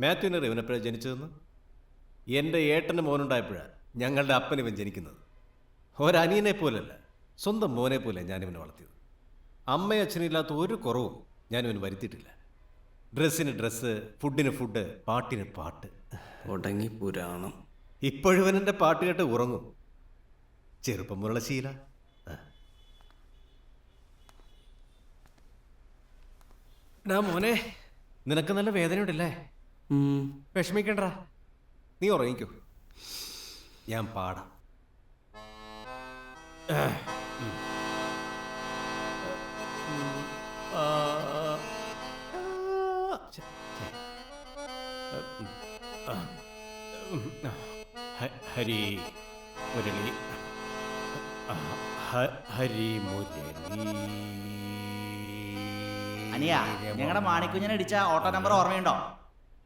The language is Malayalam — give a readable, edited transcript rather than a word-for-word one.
മാത്യുവിന് ഇവനെപ്പോഴാണ് ജനിച്ചതെന്ന്? എൻ്റെ ഏട്ടന് മോനുണ്ടായപ്പോഴാണ് ഞങ്ങളുടെ അപ്പൻ ഇവൻ ജനിക്കുന്നത്. ഒരനിയനെ പോലല്ല, സ്വന്തം മോനെ പോലെ ഞാനിവനെ വളർത്തിയത്. അമ്മയും അച്ഛനില്ലാത്ത ഒരു കുറവും ഞാനിവന് വരുത്തിയിട്ടില്ല. ഡ്രസ്സിന് ഡ്രസ്സ്, ഫുഡിന് ഫുഡ്, പാട്ടിന് പാട്ട്. തുടങ്ങി പുരാണം. ഇപ്പോഴും എൻ്റെ പാട്ട് കേട്ട് ഉറങ്ങും. ചെറുപ്പം മുതലുള്ള ശീല. മോനെ, നിനക്ക് നല്ല വേദനയുണ്ടല്ലേ? വിഷമിക്കണ്ട, നീ ഉറങ്ങിക്കോ, ഞാൻ പാടാം. ഹരി മുരളി, ഹരി മുരളി. അനിയ, ഞങ്ങളുടെ മാണിക്കുഞ്ഞിനെ ഇടിച്ച ഓട്ടോ നമ്പർ ഓർമ്മയുണ്ടോ?